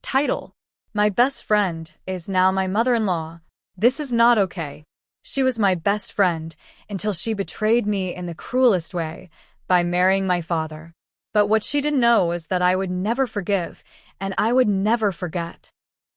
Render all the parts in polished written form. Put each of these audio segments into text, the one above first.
Title: My best friend is now my mother-in-law. This is not okay. She was my best friend until she betrayed me in the cruelest way by marrying my father. But what she didn't know was that I would never forgive, and I would never forget.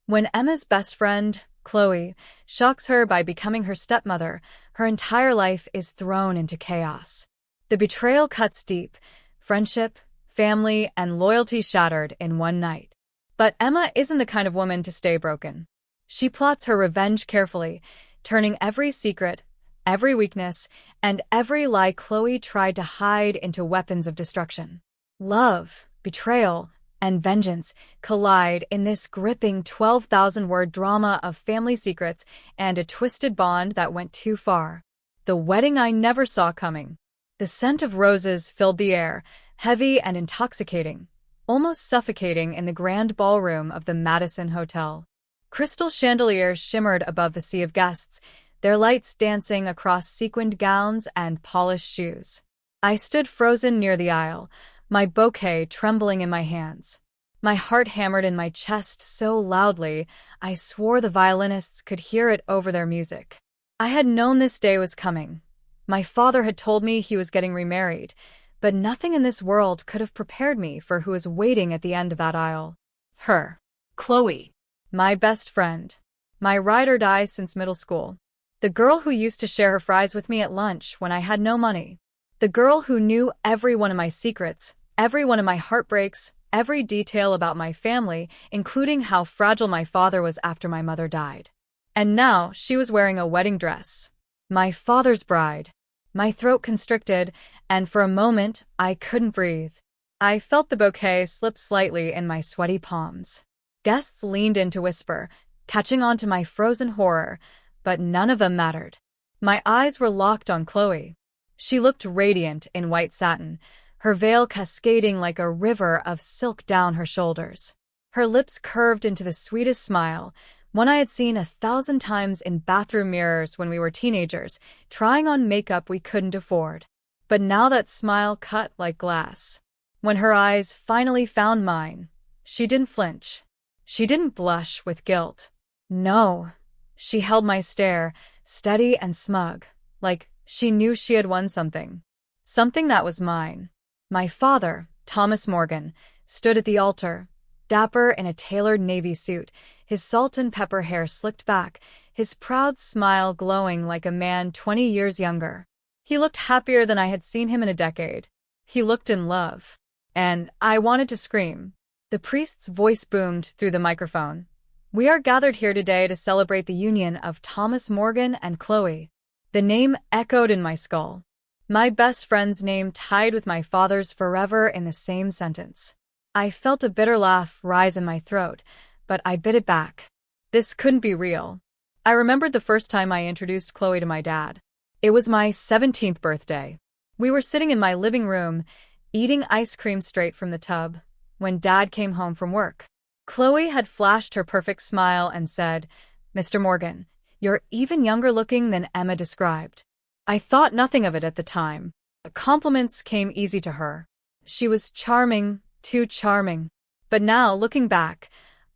When Emma's best friend, Chloe, shocks her by becoming her stepmother, her entire life is thrown into chaos. The betrayal cuts deep, friendship, family, and loyalty shattered in one night. But Emma isn't the kind of woman to stay broken. She plots her revenge carefully, turning every secret, every weakness, and every lie Chloe tried to hide into weapons of destruction. Love, betrayal, and vengeance collide in this gripping 12,000-word drama of family secrets and a twisted bond that went too far. The wedding I never saw coming. The scent of roses filled the air, heavy and intoxicating, almost suffocating in the grand ballroom of the Madison Hotel. Crystal chandeliers shimmered above the sea of guests, their lights dancing across sequined gowns and polished shoes. I stood frozen near the aisle, my bouquet trembling in my hands. My heart hammered in my chest so loudly, I swore the violinists could hear it over their music. I had known this day was coming. My father had told me he was getting remarried, but nothing in this world could have prepared me for who was waiting at the end of that aisle. Her. Chloe. My best friend. My ride or die since middle school. The girl who used to share her fries with me at lunch when I had no money. The girl who knew every one of my secrets, every one of my heartbreaks, every detail about my family, including how fragile my father was after my mother died. And now she was wearing a wedding dress. My father's bride. My throat constricted, and for a moment, I couldn't breathe. I felt the bouquet slip slightly in my sweaty palms. Guests leaned in to whisper, catching on to my frozen horror, but none of them mattered. My eyes were locked on Chloe. She looked radiant in white satin, her veil cascading like a river of silk down her shoulders. Her lips curved into the sweetest smile, one I had seen 1,000 times in bathroom mirrors when we were teenagers, trying on makeup we couldn't afford. But now that smile cut like glass. When her eyes finally found mine, she didn't flinch. She didn't blush with guilt. No. She held my stare, steady and smug, like she knew she had won something. Something that was mine. My father, Thomas Morgan, stood at the altar, dapper in a tailored navy suit, his salt and pepper hair slicked back, his proud smile glowing like a man 20 years younger. He looked happier than I had seen him in a decade. He looked in love. And I wanted to scream. The priest's voice boomed through the microphone. We are gathered here today to celebrate the union of Thomas Morgan and Chloe. The name echoed in my skull. My best friend's name tied with my father's forever in the same sentence. I felt a bitter laugh rise in my throat, but I bit it back. This couldn't be real. I remembered the first time I introduced Chloe to my dad. It was my 17th birthday. We were sitting in my living room, eating ice cream straight from the tub, when Dad came home from work. Chloe had flashed her perfect smile and said, "Mr. Morgan, you're even younger looking than Emma described." I thought nothing of it at the time. The compliments came easy to her. She was charming, too charming. But now, looking back,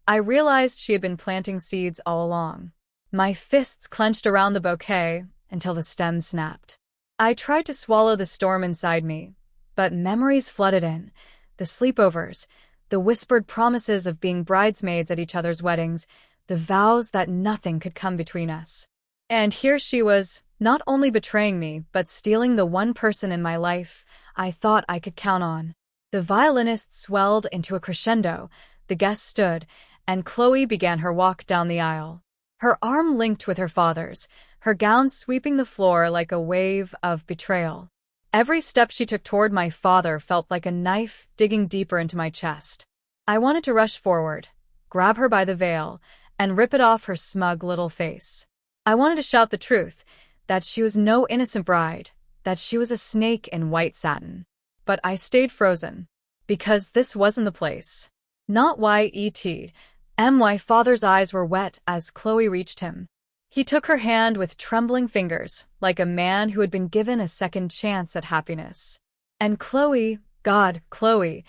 I realized she had been planting seeds all along. My fists clenched around the bouquet until the stem snapped. I tried to swallow the storm inside me, but memories flooded in. The sleepovers, the whispered promises of being bridesmaids at each other's weddings, the vows that nothing could come between us. And here she was, not only betraying me, but stealing the one person in my life I thought I could count on. The violinist swelled into a crescendo, the guests stood, and Chloe began her walk down the aisle. Her arm linked with her father's, her gown sweeping the floor like a wave of betrayal. Every step she took toward my father felt like a knife digging deeper into my chest. I wanted to rush forward, grab her by the veil, and rip it off her smug little face. I wanted to shout the truth, that she was no innocent bride, that she was a snake in white satin. But I stayed frozen, because this wasn't the place. Not Y-E-T. My father's eyes were wet as Chloe reached him. He took her hand with trembling fingers, like a man who had been given a second chance at happiness. And Chloe, God, Chloe,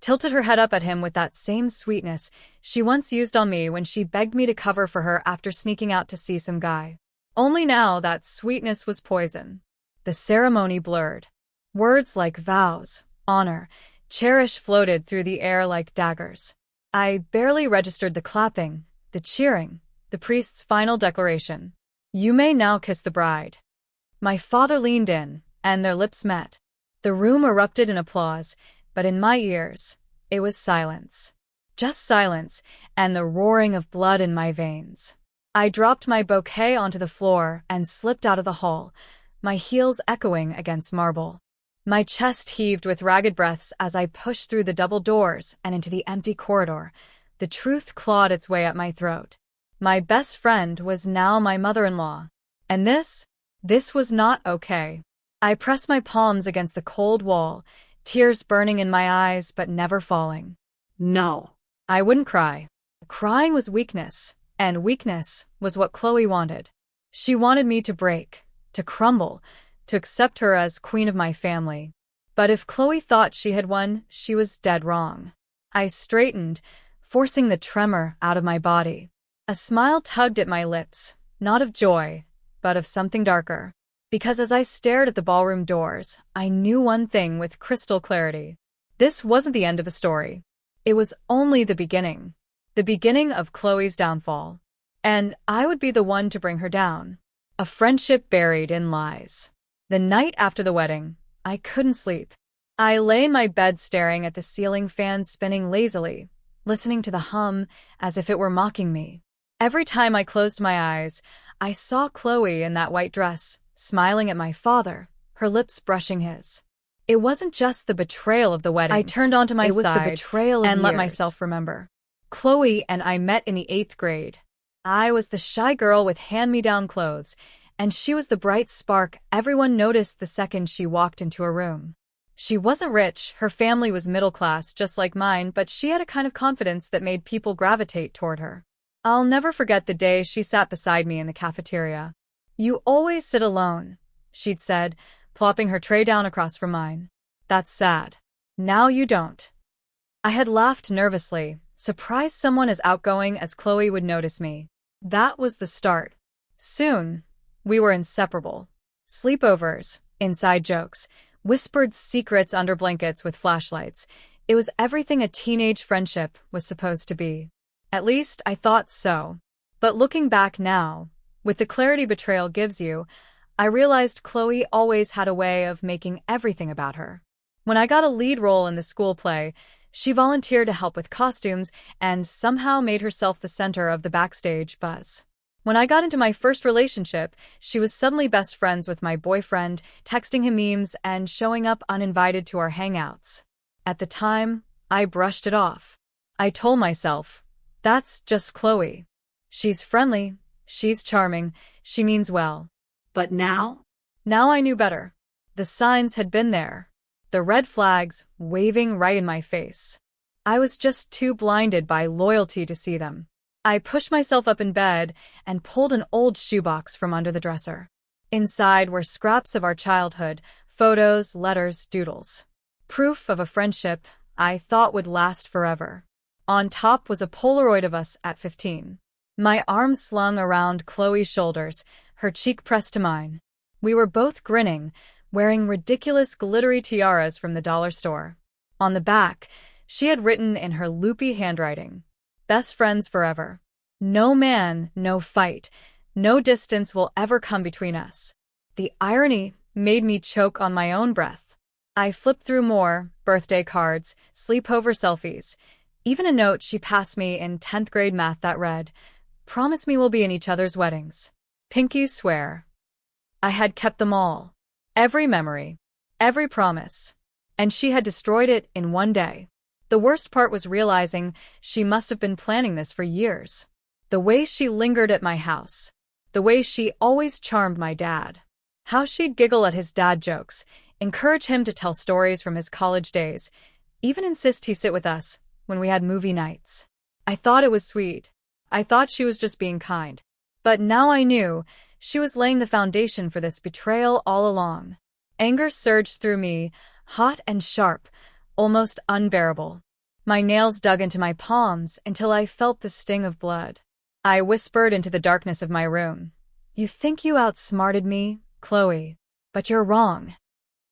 tilted her head up at him with that same sweetness she once used on me when she begged me to cover for her after sneaking out to see some guy. Only now that sweetness was poison. The ceremony blurred. Words like vows, honor, cherish floated through the air like daggers. I barely registered the clapping, the cheering, the priest's final declaration. You may now kiss the bride. My father leaned in, and their lips met. The room erupted in applause, but in my ears, it was silence. Just silence, and the roaring of blood in my veins. I dropped my bouquet onto the floor and slipped out of the hall, my heels echoing against marble. My chest heaved with ragged breaths as I pushed through the double doors and into the empty corridor. The truth clawed its way up my throat. My best friend was now my mother-in-law. And this was not okay. I pressed my palms against the cold wall, tears burning in my eyes but never falling. No. I wouldn't cry. Crying was weakness, and weakness was what Chloe wanted. She wanted me to break, to crumble, to accept her as queen of my family. But if Chloe thought she had won, she was dead wrong. I straightened, forcing the tremor out of my body. A smile tugged at my lips, not of joy, but of something darker. Because as I stared at the ballroom doors, I knew one thing with crystal clarity. This wasn't the end of the story. It was only the beginning of Chloe's downfall. And I would be the one to bring her down. A friendship buried in lies. The night after the wedding, I couldn't sleep. I lay in my bed staring at the ceiling fan spinning lazily, listening to the hum as if it were mocking me. Every time I closed my eyes, I saw Chloe in that white dress, smiling at my father, her lips brushing his. It wasn't just the betrayal of the wedding. I turned onto my side the betrayal of and let years. myself remember. Chloe and I met in the 8th grade. I was the shy girl with hand-me-down clothes, and she was the bright spark everyone noticed the second she walked into a room. She wasn't rich, her family was middle class just like mine, but she had a kind of confidence that made people gravitate toward her. I'll never forget the day she sat beside me in the cafeteria. You always sit alone, she'd said, plopping her tray down across from mine. That's sad. Now you don't. I had laughed nervously, surprised someone as outgoing as Chloe would notice me. That was the start. Soon, we were inseparable. Sleepovers, inside jokes, whispered secrets under blankets with flashlights. It was everything a teenage friendship was supposed to be. At least, I thought so. But looking back now, with the clarity betrayal gives you, I realized Chloe always had a way of making everything about her. When I got a lead role in the school play, she volunteered to help with costumes and somehow made herself the center of the backstage buzz. When I got into my first relationship, she was suddenly best friends with my boyfriend, texting him memes and showing up uninvited to our hangouts. At the time, I brushed it off. I told myself, that's just Chloe. She's friendly, she's charming, she means well. But now? Now I knew better. The signs had been there. The red flags waving right in my face. I was just too blinded by loyalty to see them. I pushed myself up in bed and pulled an old shoebox from under the dresser. Inside were scraps of our childhood, photos, letters, doodles. Proof of a friendship I thought would last forever. On top was a Polaroid of us at 15. My arms slung around Chloe's shoulders, her cheek pressed to mine. We were both grinning, wearing ridiculous glittery tiaras from the dollar store. On the back, she had written in her loopy handwriting, "Best friends forever. No man, no fight, no distance will ever come between us." The irony made me choke on my own breath. I flipped through more birthday cards, sleepover selfies, even a note she passed me in 10th grade math that read, "Promise me we'll be in each other's weddings. Pinkies swear." I had kept them all. Every memory. Every promise. And she had destroyed it in one day. The worst part was realizing she must have been planning this for years. The way she lingered at my house. The way she always charmed my dad. How she'd giggle at his dad jokes, encourage him to tell stories from his college days, even insist he sit with us when we had movie nights. I thought it was sweet. I thought she was just being kind. But now I knew she was laying the foundation for this betrayal all along. Anger surged through me, hot and sharp, almost unbearable. My nails dug into my palms until I felt the sting of blood. I whispered into the darkness of my room, "You think you outsmarted me, Chloe, but you're wrong."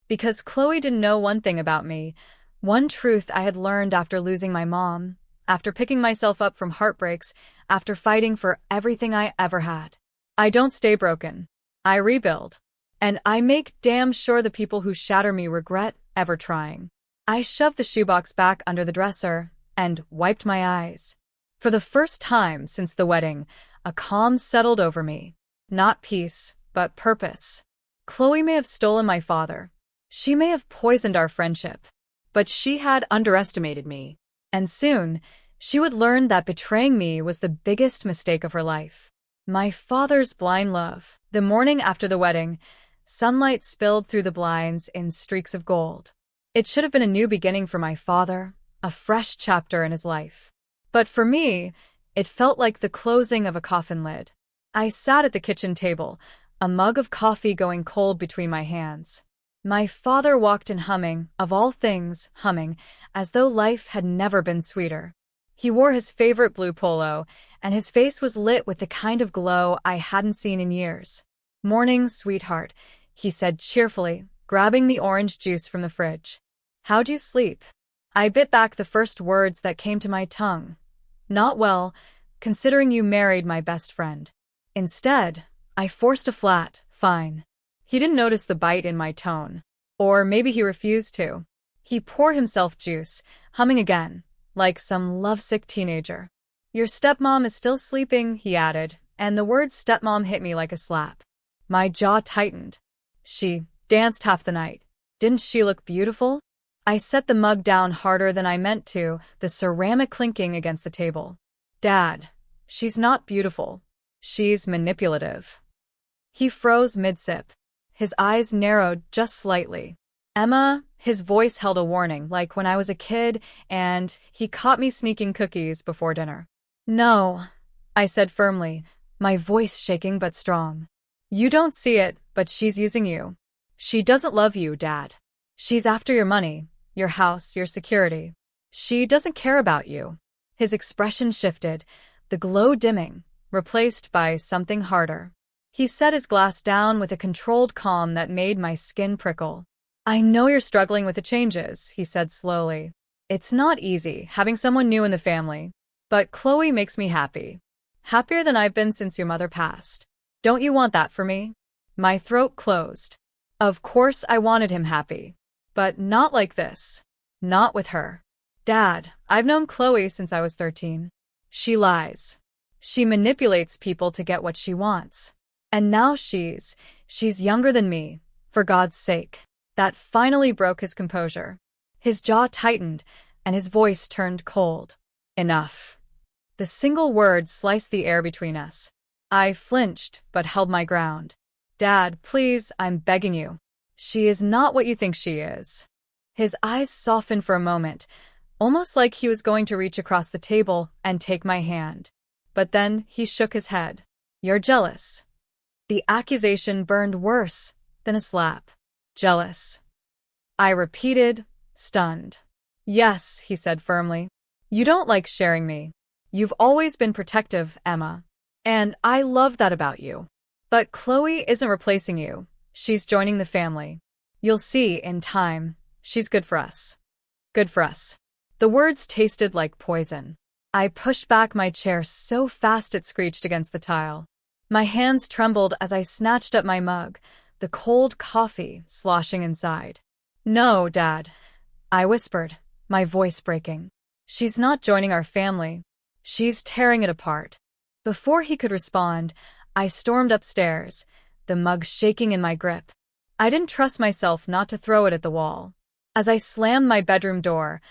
Because Chloe didn't know one thing about me, one truth I had learned after losing my mom, after picking myself up from heartbreaks, after fighting for everything I ever had. I don't stay broken. I rebuild. And I make damn sure the people who shatter me regret ever trying. I shoved the shoebox back under the dresser and wiped my eyes. For the first time since the wedding, a calm settled over me. Not peace, but purpose. Chloe may have stolen my father. She may have poisoned our friendship. But she had underestimated me. And soon, she would learn that betraying me was the biggest mistake of her life. My father's blind love. The morning after the wedding, sunlight spilled through the blinds in streaks of gold. It should have been a new beginning for my father, a fresh chapter in his life. But for me, it felt like the closing of a coffin lid. I sat at the kitchen table, a mug of coffee going cold between my hands. My father walked in humming, of all things, humming, as though life had never been sweeter. He wore his favorite blue polo, and his face was lit with the kind of glow I hadn't seen in years. "Morning, sweetheart," he said cheerfully, grabbing the orange juice from the fridge. "How'd you sleep?" I bit back the first words that came to my tongue. "Not well, considering you married my best friend." Instead, I forced a flat, "Fine." He didn't notice the bite in my tone. Or maybe he refused to. He poured himself juice, humming again, like some lovesick teenager. "Your stepmom is still sleeping," he added, and the word stepmom hit me like a slap. My jaw tightened. "She danced half the night. Didn't she look beautiful?" I set the mug down harder than I meant to, the ceramic clinking against the table. "Dad, she's not beautiful. She's manipulative." He froze mid-sip. His eyes narrowed just slightly. "Emma," his voice held a warning, like when I was a kid and he caught me sneaking cookies before dinner. "No," I said firmly, my voice shaking but strong. "You don't see it, but she's using you. She doesn't love you, Dad. She's after your money, your house, your security. She doesn't care about you." His expression shifted, the glow dimming, replaced by something harder. He set his glass down with a controlled calm that made my skin prickle. "I know you're struggling with the changes," he said slowly. "It's not easy, having someone new in the family. But Chloe makes me happy. Happier than I've been since your mother passed. Don't you want that for me?" My throat closed. Of course I wanted him happy. But not like this. Not with her. "Dad, I've known Chloe since I was 13. She lies. She manipulates people to get what she wants. And now she's younger than me, for God's sake." That finally broke his composure. His jaw tightened, and his voice turned cold. "Enough." The single word sliced the air between us. I flinched, but held my ground. "Dad, please, I'm begging you. She is not what you think she is." His eyes softened for a moment, almost like he was going to reach across the table and take my hand. But then he shook his head. "You're jealous." The accusation burned worse than a slap. "Jealous," I repeated, stunned. "Yes," he said firmly. "You don't like sharing me. You've always been protective, Emma. And I love that about you. But Chloe isn't replacing you. She's joining the family. You'll see, in time, she's good for us. Good for us." The words tasted like poison. I pushed back my chair so fast it screeched against the tile. My hands trembled as I snatched up my mug, the cold coffee sloshing inside. "No, Dad," I whispered, my voice breaking. "She's not joining our family. She's tearing it apart." Before he could respond, I stormed upstairs, the mug shaking in my grip. I didn't trust myself not to throw it at the wall. As I slammed my bedroom door,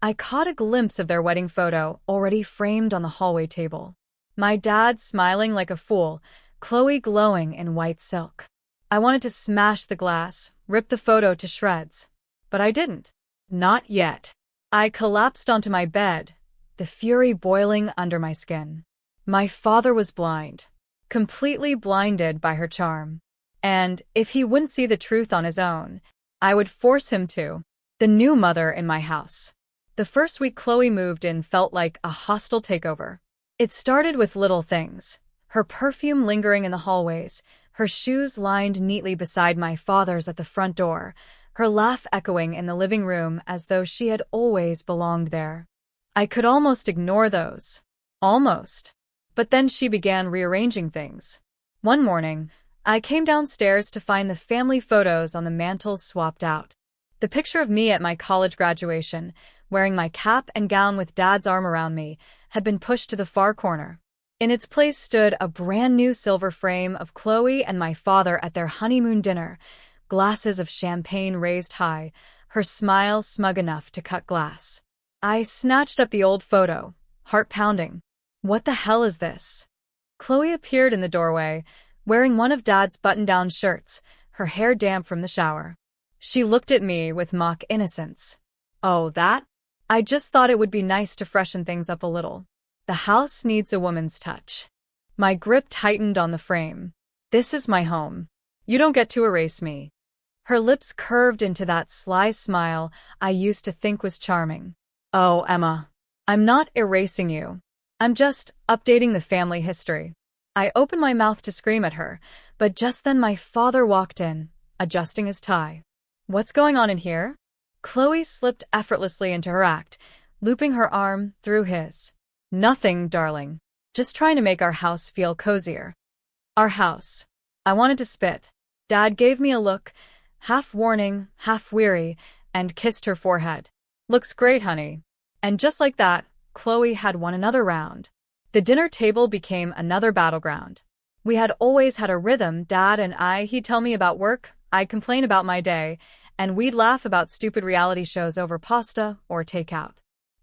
I caught a glimpse of their wedding photo already framed on the hallway table. My dad smiling like a fool, Chloe glowing in white silk. I wanted to smash the glass, rip the photo to shreds. But I didn't. Not yet. I collapsed onto my bed, the fury boiling under my skin. My father was blind. Completely blinded by her charm. And if he wouldn't see the truth on his own, I would force him to. The new mother in my house. The first week Chloe moved in felt like a hostile takeover. It started with little things. Her perfume lingering in the hallways, her shoes lined neatly beside my father's at the front door, her laugh echoing in the living room as though she had always belonged there. I could almost ignore those. Almost. But then she began rearranging things. One morning, I came downstairs to find the family photos on the mantel swapped out. The picture of me at my college graduation, wearing my cap and gown with Dad's arm around me, had been pushed to the far corner. In its place stood a brand new silver frame of Chloe and my father at their honeymoon dinner, glasses of champagne raised high, her smile smug enough to cut glass. I snatched up the old photo, heart pounding. What the hell is this? Chloe appeared in the doorway, wearing one of Dad's button-down shirts, her hair damp from the shower. She looked at me with mock innocence. Oh, that? I just thought it would be nice to freshen things up a little. The house needs a woman's touch. My grip tightened on the frame. This is my home. You don't get to erase me. Her lips curved into that sly smile I used to think was charming. Oh, Emma. I'm not erasing you. I'm just updating the family history. I opened my mouth to scream at her, but just then my father walked in, adjusting his tie. What's going on in here? Chloe slipped effortlessly into her act, looping her arm through his. Nothing, darling. Just trying to make our house feel cozier. Our house. I wanted to spit. Dad gave me a look, half warning, half weary, and kissed her forehead. Looks great, honey. And just like that, Chloe had won another round. The dinner table became another battleground. We had always had a rhythm, Dad and I. He'd tell me about work, I'd complain about my day, and we'd laugh about stupid reality shows over pasta or takeout.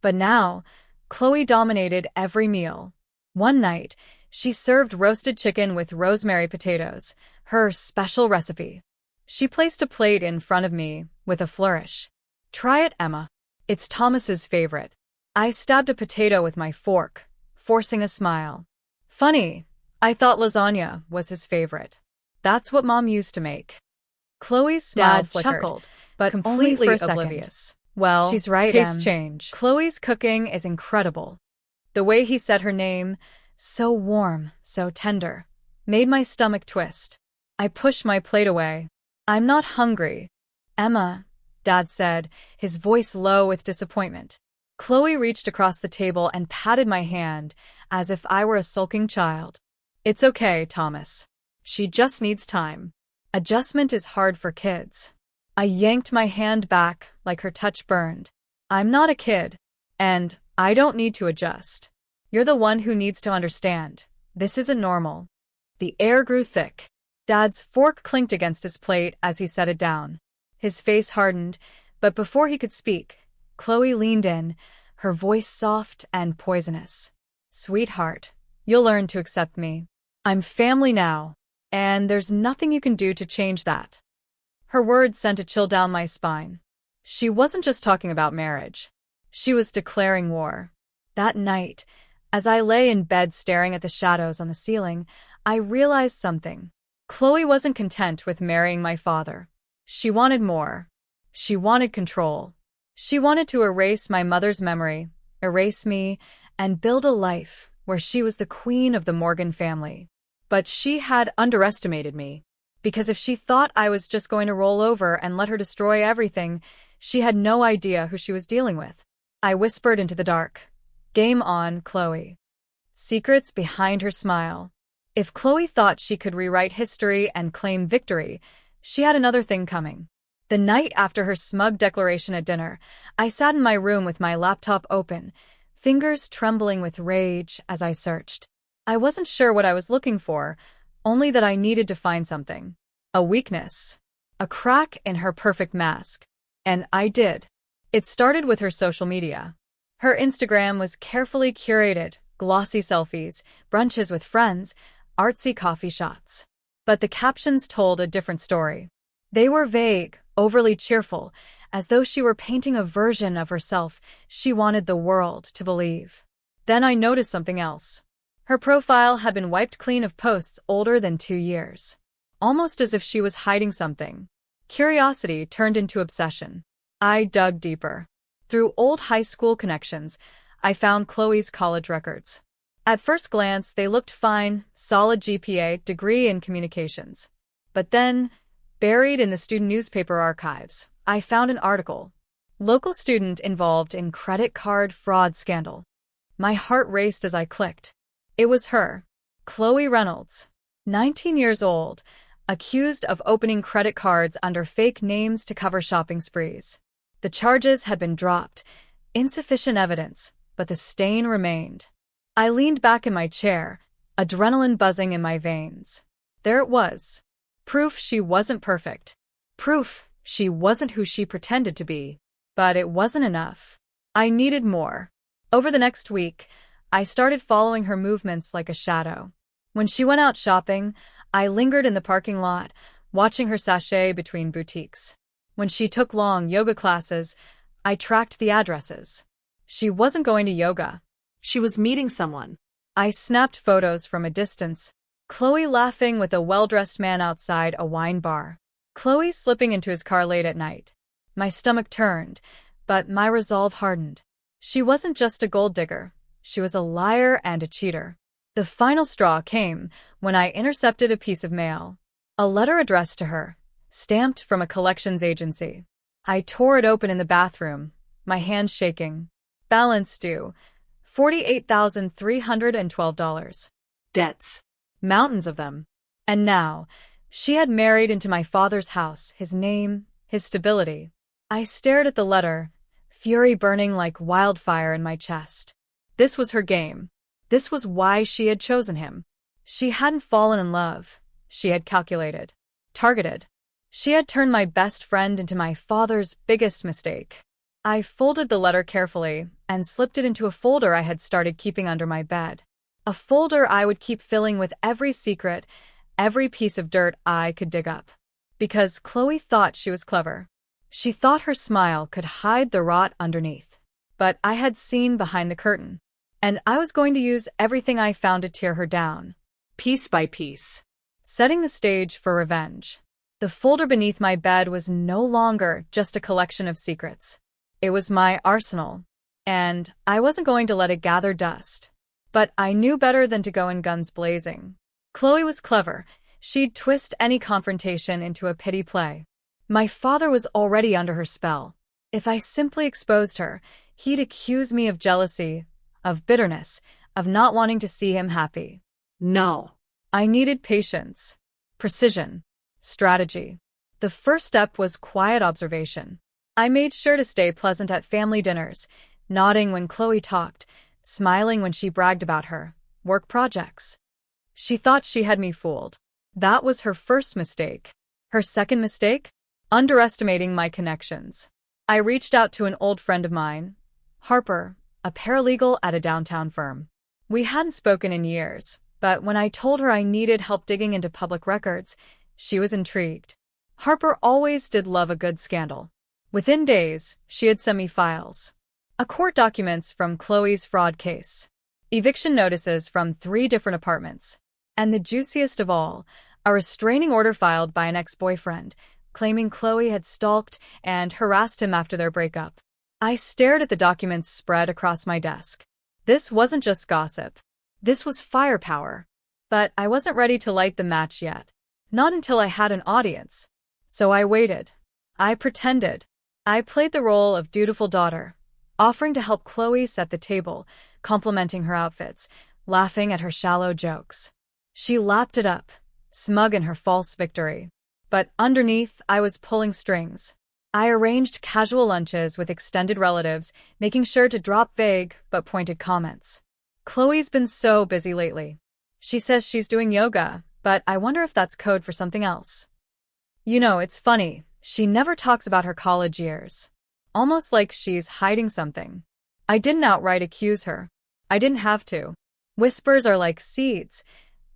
But now, Chloe dominated every meal. One night, she served roasted chicken with rosemary potatoes, her special recipe. She placed a plate in front of me with a flourish. Try it, Emma. It's Thomas's favorite. I stabbed a potato with my fork, forcing a smile. Funny, I thought lasagna was his favorite. That's what Mom used to make. Chloe's smile chuckled, but completely oblivious. Well, she's right, tastes change. Chloe's cooking is incredible. The way he said her name, so warm, so tender, made my stomach twist. I pushed my plate away. I'm not hungry. Emma, Dad said, his voice low with disappointment. Chloe reached across the table and patted my hand, as if I were a sulking child. It's okay, Thomas. She just needs time. Adjustment is hard for kids. I yanked my hand back like her touch burned. I'm not a kid, and I don't need to adjust. You're the one who needs to understand. This isn't normal. The air grew thick. Dad's fork clinked against his plate as he set it down. His face hardened, but before he could speak, Chloe leaned in, her voice soft and poisonous. Sweetheart, you'll learn to accept me. I'm family now, and there's nothing you can do to change that. Her words sent a chill down my spine. She wasn't just talking about marriage. She was declaring war. That night, as I lay in bed staring at the shadows on the ceiling, I realized something. Chloe wasn't content with marrying my father. She wanted more. She wanted control. She wanted to erase my mother's memory, erase me, and build a life where she was the queen of the Morgan family. But she had underestimated me. Because if she thought I was just going to roll over and let her destroy everything, she had no idea who she was dealing with. I whispered into the dark. Game on, Chloe. Secrets behind her smile. If Chloe thought she could rewrite history and claim victory, she had another thing coming. The night after her smug declaration at dinner, I sat in my room with my laptop open, fingers trembling with rage as I searched. I wasn't sure what I was looking for, only that I needed to find something. A weakness. A crack in her perfect mask. And I did. It started with her social media. Her Instagram was carefully curated, glossy selfies, brunches with friends, artsy coffee shots. But the captions told a different story. They were vague, overly cheerful, as though she were painting a version of herself she wanted the world to believe. Then I noticed something else. Her profile had been wiped clean of posts older than 2 years. Almost as if she was hiding something. Curiosity turned into obsession. I dug deeper. Through old high school connections, I found Chloe's college records. At first glance, they looked fine, solid GPA, degree in communications. But then, buried in the student newspaper archives, I found an article. Local student involved in credit card fraud scandal. My heart raced as I clicked. It was her, Chloe Reynolds, 19 years old, accused of opening credit cards under fake names to cover shopping sprees. The charges had been dropped, insufficient evidence, but the stain remained. I leaned back in my chair, adrenaline buzzing in my veins. There it was. Proof she wasn't perfect. Proof she wasn't who she pretended to be. But it wasn't enough. I needed more. Over the next week, I started following her movements like a shadow. When she went out shopping, I lingered in the parking lot, watching her sashay between boutiques. When she took long yoga classes, I tracked the addresses. She wasn't going to yoga. She was meeting someone. I snapped photos from a distance. Chloe laughing with a well-dressed man outside a wine bar. Chloe slipping into his car late at night. My stomach turned, but my resolve hardened. She wasn't just a gold digger. She was a liar and a cheater. The final straw came when I intercepted a piece of mail. A letter addressed to her, stamped from a collections agency. I tore it open in the bathroom, my hands shaking. Balance due, $48,312. Debts. Mountains of them. And now, she had married into my father's house, his name, his stability. I stared at the letter, fury burning like wildfire in my chest. This was her game. This was why she had chosen him. She hadn't fallen in love. She had calculated. Targeted. She had turned my best friend into my father's biggest mistake. I folded the letter carefully and slipped it into a folder I had started keeping under my bed. A folder I would keep filling with every secret, every piece of dirt I could dig up. Because Chloe thought she was clever. She thought her smile could hide the rot underneath. But I had seen behind the curtain. And I was going to use everything I found to tear her down. Piece by piece. Setting the stage for revenge. The folder beneath my bed was no longer just a collection of secrets. It was my arsenal. And I wasn't going to let it gather dust. But I knew better than to go in guns blazing. Chloe was clever. She'd twist any confrontation into a pity play. My father was already under her spell. If I simply exposed her, he'd accuse me of jealousy, of bitterness, of not wanting to see him happy. No. I needed patience, precision, strategy. The first step was quiet observation. I made sure to stay pleasant at family dinners, nodding when Chloe talked, smiling when she bragged about her work projects. She thought she had me fooled. That was her first mistake. Her second mistake? Underestimating my connections. I reached out to an old friend of mine, Harper, a paralegal at a downtown firm. We hadn't spoken in years, but when I told her I needed help digging into public records, she was intrigued. Harper always did love a good scandal. Within days, she had sent me files. Court documents from Chloe's fraud case. Eviction notices from 3 different apartments. And the juiciest of all, a restraining order filed by an ex-boyfriend, claiming Chloe had stalked and harassed him after their breakup. I stared at the documents spread across my desk. This wasn't just gossip. This was firepower. But I wasn't ready to light the match yet. Not until I had an audience. So I waited. I pretended. I played the role of dutiful daughter, offering to help Chloe set the table, complimenting her outfits, laughing at her shallow jokes. She lapped it up, smug in her false victory. But underneath, I was pulling strings. I arranged casual lunches with extended relatives, making sure to drop vague but pointed comments. Chloe's been so busy lately. She says she's doing yoga, but I wonder if that's code for something else. You know, it's funny. She never talks about her college years. Almost like she's hiding something. I didn't outright accuse her. I didn't have to. Whispers are like seeds.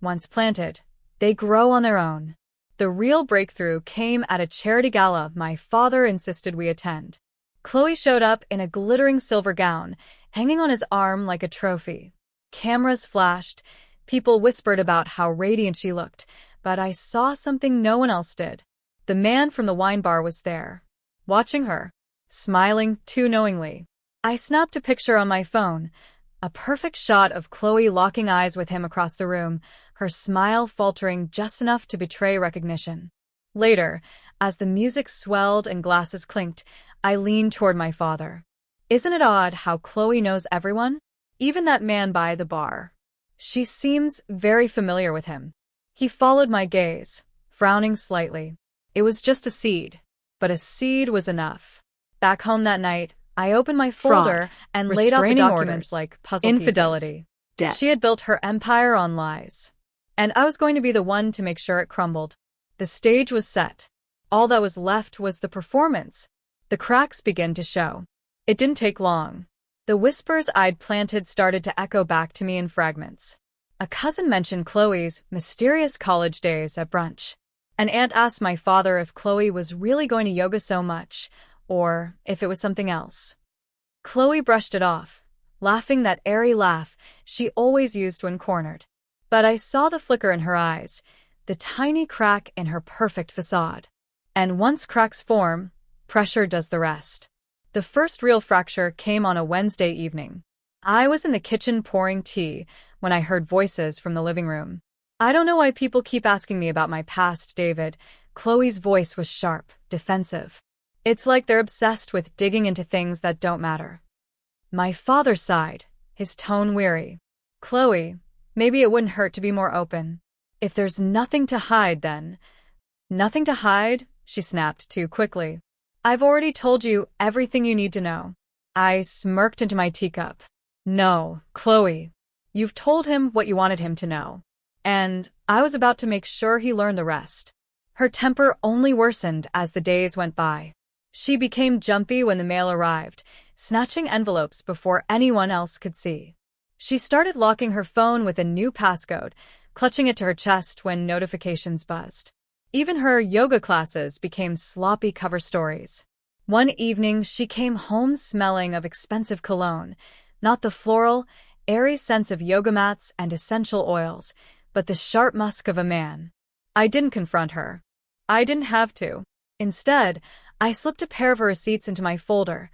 Once planted, they grow on their own. The real breakthrough came at a charity gala my father insisted we attend. Chloe showed up in a glittering silver gown, hanging on his arm like a trophy. Cameras flashed. People whispered about how radiant she looked, but I saw something no one else did. The man from the wine bar was there, watching her. smiling too knowingly. I snapped a picture on my phone, a perfect shot of Chloe locking eyes with him across the room, her smile faltering just enough to betray recognition. Later, as the music swelled and glasses clinked, I leaned toward my father. Isn't it odd how Chloe knows everyone? Even that man by the bar. She seems very familiar with him. He followed my gaze, frowning slightly. It was just a seed, but a seed was enough. Back home that night, I opened my folder and laid out the documents like puzzle infidelity, pieces. debt. She had built her empire on lies, and I was going to be the one to make sure it crumbled. The stage was set. All that was left was the performance. The cracks began to show. It didn't take long. The whispers I'd planted started to echo back to me in fragments. A cousin mentioned Chloe's mysterious college days at brunch. An aunt asked my father if Chloe was really going to yoga so much, or if it was something else. Chloe brushed it off, laughing that airy laugh she always used when cornered. But I saw the flicker in her eyes, the tiny crack in her perfect facade. And once cracks form, pressure does the rest. The first real fracture came on a Wednesday evening. I was in the kitchen pouring tea when I heard voices from the living room. I don't know why people keep asking me about my past, David. Chloe's voice was sharp, defensive. It's like they're obsessed with digging into things that don't matter. My father sighed, his tone weary. Chloe, maybe it wouldn't hurt to be more open. If there's nothing to hide, then. Nothing to hide? She snapped too quickly. I've already told you everything you need to know. I smirked into my teacup. No, Chloe. You've told him what you wanted him to know. And I was about to make sure he learned the rest. Her temper only worsened as the days went by. She became jumpy when the mail arrived, snatching envelopes before anyone else could see. She started locking her phone with a new passcode, clutching it to her chest when notifications buzzed. Even her yoga classes became sloppy cover stories. One evening, she came home smelling of expensive cologne, not the floral, airy scents of yoga mats and essential oils, but the sharp musk of a man. I didn't confront her. I didn't have to. Instead, I slipped a pair of her receipts into my folder,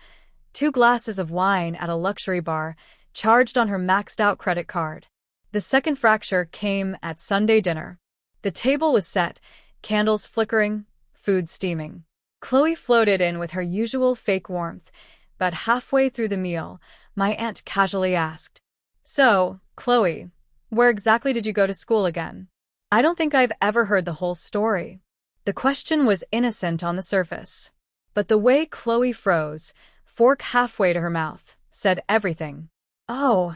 2 glasses of wine at a luxury bar, charged on her maxed-out credit card. The second fracture came at Sunday dinner. The table was set, candles flickering, food steaming. Chloe floated in with her usual fake warmth, but halfway through the meal, my aunt casually asked, "So, Chloe, where exactly did you go to school again?" I don't think I've ever heard the whole story. The question was innocent on the surface, but the way Chloe froze, fork halfway to her mouth, said everything. "Oh,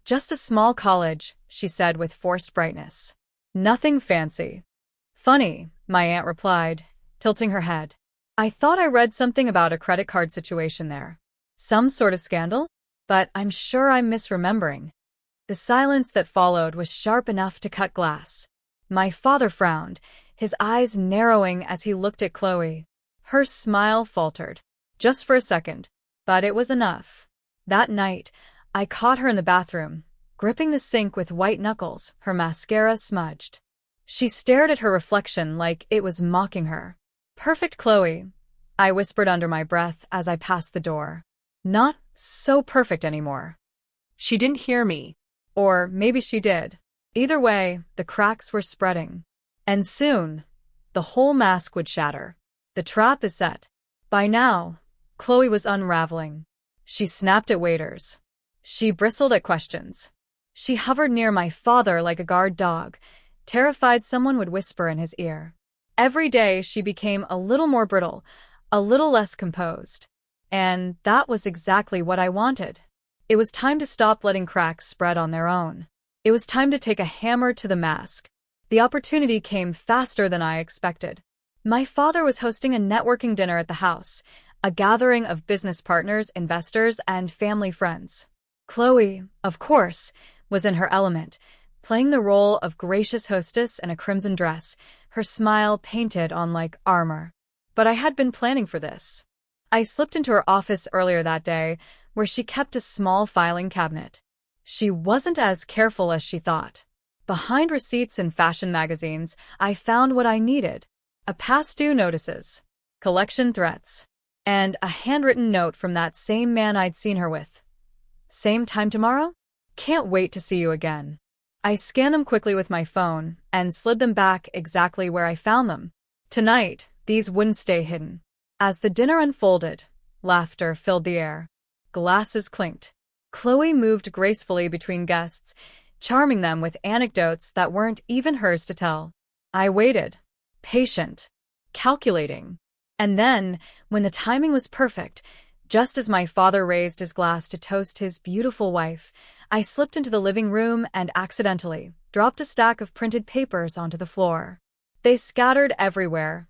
just a small college," she said with forced brightness. "Nothing fancy." "Funny," my aunt replied, tilting her head. "I thought I read something about a credit card situation there. Some sort of scandal? But I'm sure I'm misremembering." The silence that followed was sharp enough to cut glass. My father frowned, his eyes narrowing as he looked at Chloe. Her smile faltered, just for a second, but it was enough. That night, I caught her in the bathroom, gripping the sink with white knuckles, her mascara smudged. She stared at her reflection like it was mocking her. "Perfect, Chloe," I whispered under my breath as I passed the door. "Not so perfect anymore." She didn't hear me. Or maybe she did. Either way, the cracks were spreading. And soon, the whole mask would shatter. The trap is set. By now, Chloe was unraveling. She snapped at waiters. She bristled at questions. She hovered near my father like a guard dog, terrified someone would whisper in his ear. Every day she became a little more brittle, a little less composed. And that was exactly what I wanted. It was time to stop letting cracks spread on their own. It was time to take a hammer to the mask. The opportunity came faster than I expected. My father was hosting a networking dinner at the house, a gathering of business partners, investors, and family friends. Chloe, of course, was in her element, playing the role of gracious hostess in a crimson dress, her smile painted on like armor. But I had been planning for this. I slipped into her office earlier that day, where she kept a small filing cabinet. She wasn't as careful as she thought. Behind receipts and fashion magazines, I found what I needed. Past due notices, collection threats, and a handwritten note from that same man I'd seen her with. Same time tomorrow? Can't wait to see you again. I scanned them quickly with my phone and slid them back exactly where I found them. Tonight, these wouldn't stay hidden. As the dinner unfolded, laughter filled the air. Glasses clinked. Chloe moved gracefully between guests, charming them with anecdotes that weren't even hers to tell. I waited, patient, calculating. And then, when the timing was perfect, just as my father raised his glass to toast his beautiful wife, I slipped into the living room and accidentally dropped a stack of printed papers onto the floor. They scattered everywhere.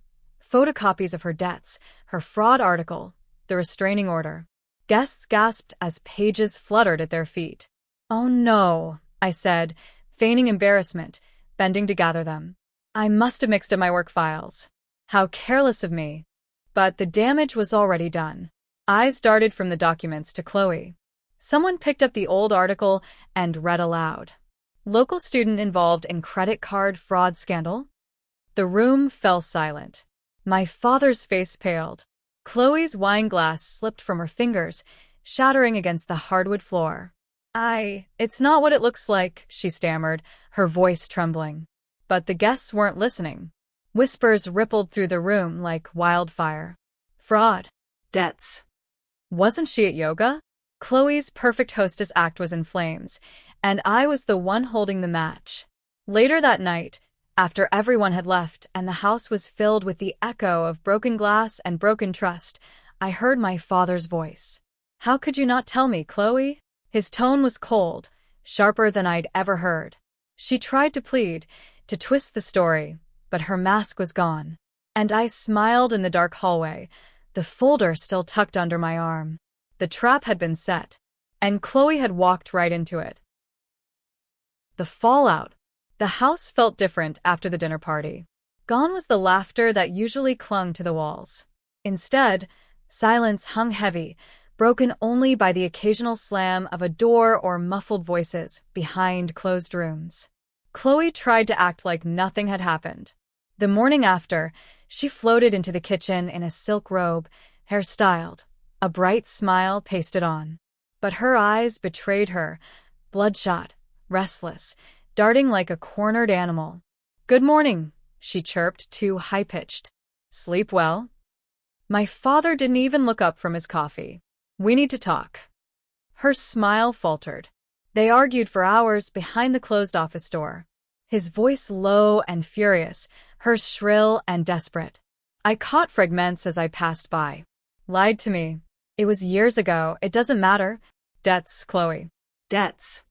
Photocopies of her debts, her fraud article, the restraining order. Guests gasped as pages fluttered at their feet. "Oh no," I said, feigning embarrassment, bending to gather them. I must have mixed up my work files. How careless of me. But the damage was already done. Eyes darted from the documents to Chloe. Someone picked up the old article and read aloud. Local student involved in credit card fraud scandal? The room fell silent. My father's face paled. Chloe's wine glass slipped from her fingers, shattering against the hardwood floor. It's not what it looks like," she stammered, her voice trembling. But the guests weren't listening. Whispers rippled through the room like wildfire. Fraud. Debts. Wasn't she at yoga? Chloe's perfect hostess act was in flames, and I was the one holding the match. Later that night, after everyone had left and the house was filled with the echo of broken glass and broken trust, I heard my father's voice. "How could you not tell me, Chloe?" His tone was cold, sharper than I'd ever heard. She tried to plead, to twist the story, but her mask was gone. And I smiled in the dark hallway, the folder still tucked under my arm. The trap had been set, and Chloe had walked right into it. The fallout. The house felt different after the dinner party. Gone was the laughter that usually clung to the walls. Instead, silence hung heavy, broken only by the occasional slam of a door or muffled voices behind closed rooms. Chloe tried to act like nothing had happened. The morning after, she floated into the kitchen in a silk robe, hair styled, a bright smile pasted on. But her eyes betrayed her, bloodshot, restless, darting like a cornered animal. "Good morning," she chirped, too high-pitched. "Sleep well?" My father didn't even look up from his coffee. "We need to talk." Her smile faltered. They argued for hours behind the closed office door. His voice low and furious, hers shrill and desperate. I caught fragments as I passed by. "Lied to me. It was years ago. It doesn't matter. Debts, Chloe. Debts."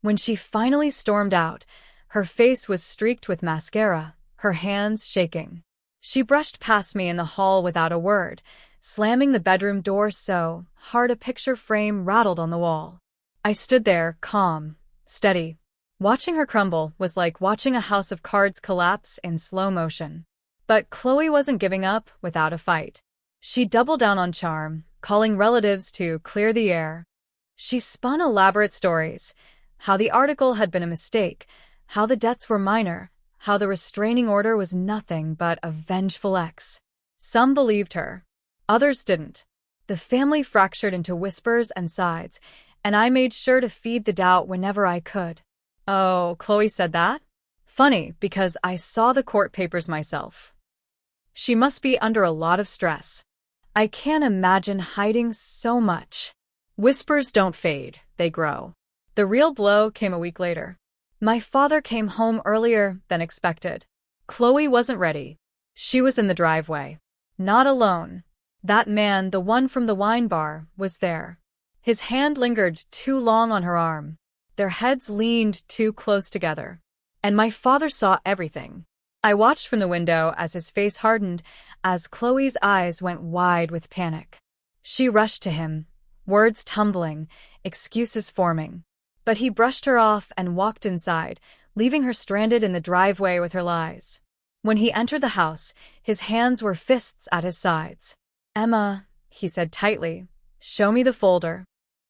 When she finally stormed out, her face was streaked with mascara, her hands shaking. She brushed past me in the hall without a word, slamming the bedroom door so hard a picture frame rattled on the wall. I stood there, calm, steady. Watching her crumble was like watching a house of cards collapse in slow motion. But Chloe wasn't giving up without a fight. She doubled down on charm, calling relatives to clear the air. She spun elaborate stories, how the article had been a mistake, how the debts were minor, how the restraining order was nothing but a vengeful ex. Some believed her. Others didn't. The family fractured into whispers and sides, and I made sure to feed the doubt whenever I could. "Oh, Chloe said that?" Funny, because I saw the court papers myself. She must be under a lot of stress. I can't imagine hiding so much. Whispers don't fade, they grow. The real blow came a week later. My father came home earlier than expected. Chloe wasn't ready. She was in the driveway. Not alone. That man, the one from the wine bar, was there. His hand lingered too long on her arm. Their heads leaned too close together. And my father saw everything. I watched from the window as his face hardened, as Chloe's eyes went wide with panic. She rushed to him, words tumbling, excuses forming. But he brushed her off and walked inside, leaving her stranded in the driveway with her lies. When he entered the house, his hands were fists at his sides. "Emma," he said tightly, "show me the folder."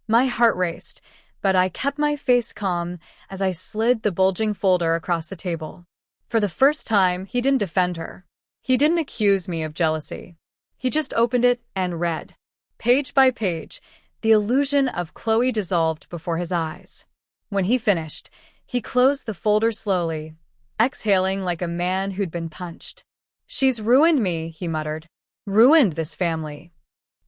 My heart raced, but I kept my face calm as I slid the bulging folder across the table. For the first time, he didn't defend her. He didn't accuse me of jealousy. He just opened it and read. Page by page, the illusion of Chloe dissolved before his eyes. When he finished, he closed the folder slowly, exhaling like a man who'd been punched. "She's ruined me," he muttered. "Ruined this family."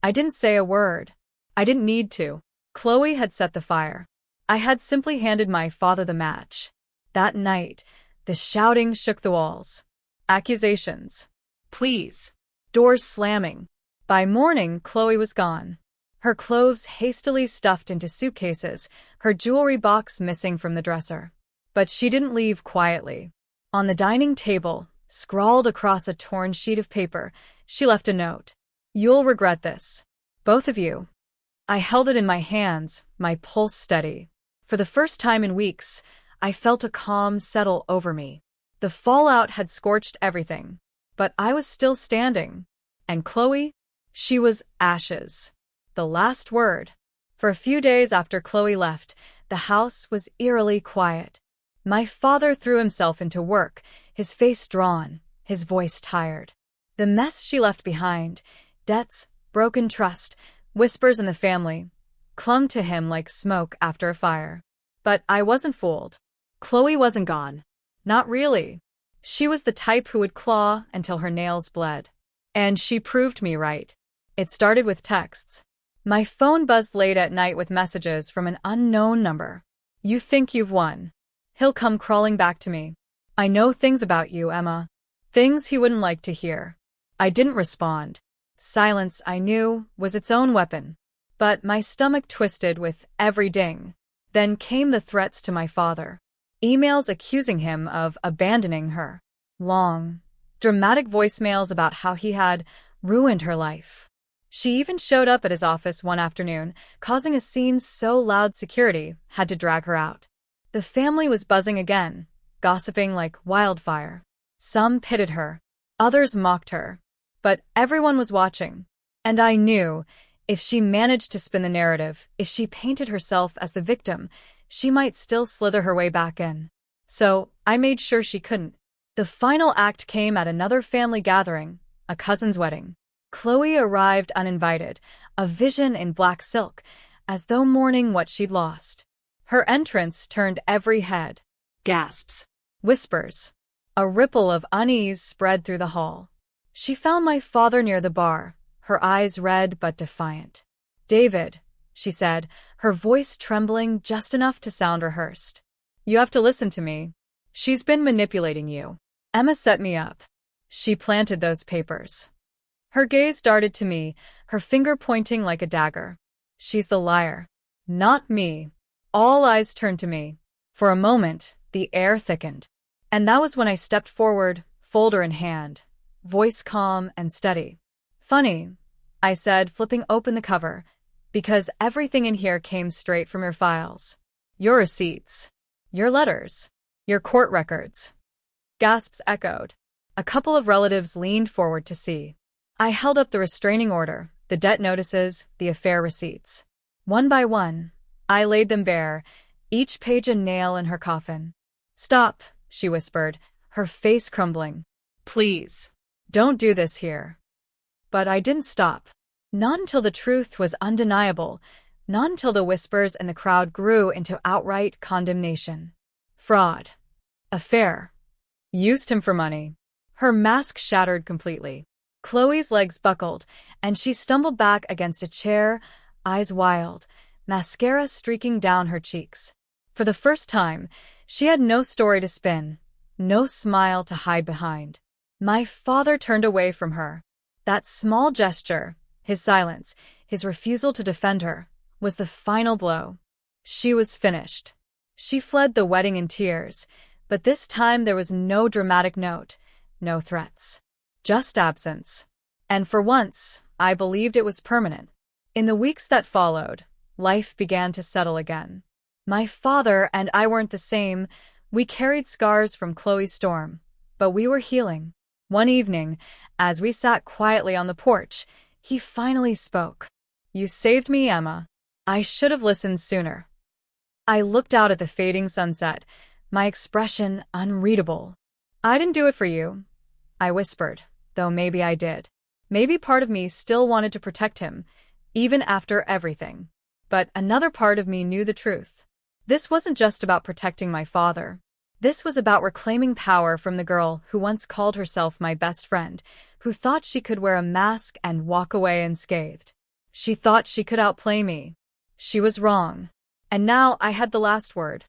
I didn't say a word. I didn't need to. Chloe had set the fire. I had simply handed my father the match. That night, the shouting shook the walls. Accusations. Please. Doors slamming. By morning, Chloe was gone. Her clothes hastily stuffed into suitcases, her jewelry box missing from the dresser. But she didn't leave quietly. On the dining table, scrawled across a torn sheet of paper, she left a note. "You'll regret this. Both of you." I held it in my hands, my pulse steady. For the first time in weeks, I felt a calm settle over me. The fallout had scorched everything, but I was still standing. And Chloe? She was ashes. The last word. For a few days after Chloe left, the house was eerily quiet. My father threw himself into work, his face drawn, his voice tired. The mess she left behind, debts, broken trust, whispers in the family, clung to him like smoke after a fire. But I wasn't fooled. Chloe wasn't gone. Not really. She was the type who would claw until her nails bled. And she proved me right. It started with texts. My phone buzzed late at night with messages from an unknown number. "You think you've won." He'll come crawling back to me. "I know things about you, Emma." Things he wouldn't like to hear. I didn't respond. Silence, I knew, was its own weapon. But my stomach twisted with every ding. Then came the threats to my father. Emails accusing him of abandoning her. Long, dramatic voicemails about how he had ruined her life. She even showed up at his office one afternoon, causing a scene so loud security had to drag her out. The family was buzzing again, gossiping like wildfire. Some pitted her, others mocked her. But everyone was watching. And I knew, if she managed to spin the narrative, if she painted herself as the victim, she might still slither her way back in. So I made sure she couldn't. The final act came at another family gathering, a cousin's wedding. Chloe arrived uninvited, a vision in black silk, as though mourning what she'd lost. Her entrance turned every head. Gasps. Whispers. A ripple of unease spread through the hall. She found my father near the bar, her eyes red but defiant. "David," she said, her voice trembling just enough to sound rehearsed. "You have to listen to me. She's been manipulating you. Emma set me up. She planted those papers." Her gaze darted to me, her finger pointing like a dagger. "She's the liar. Not me." All eyes turned to me. For a moment, the air thickened. And that was when I stepped forward, folder in hand, voice calm and steady. "Funny," I said, flipping open the cover, "because everything in here came straight from your files. Your receipts. Your letters. Your court records." Gasps echoed. A couple of relatives leaned forward to see. I held up the restraining order, the debt notices, the affair receipts. One by one, I laid them bare, each page a nail in her coffin. "Stop," she whispered, her face crumbling. "Please, don't do this here." But I didn't stop. Not until the truth was undeniable, not until the whispers in the crowd grew into outright condemnation. Fraud. Affair. Used him for money. Her mask shattered completely. Chloe's legs buckled, and she stumbled back against a chair, eyes wild, mascara streaking down her cheeks. For the first time, she had no story to spin, no smile to hide behind. My father turned away from her. That small gesture, his silence, his refusal to defend her, was the final blow. She was finished. She fled the wedding in tears, but this time there was no dramatic note, no threats. Just absence. And for once, I believed it was permanent. In the weeks that followed, life began to settle again. My father and I weren't the same. We carried scars from Chloe's storm, but we were healing. One evening, as we sat quietly on the porch, he finally spoke. "You saved me, Emma. I should have listened sooner." I looked out at the fading sunset, my expression unreadable. "I didn't do it for you," I whispered, though maybe I did. Maybe part of me still wanted to protect him, even after everything. But another part of me knew the truth. This wasn't just about protecting my father. This was about reclaiming power from the girl who once called herself my best friend, who thought she could wear a mask and walk away unscathed. She thought she could outplay me. She was wrong. And now I had the last word.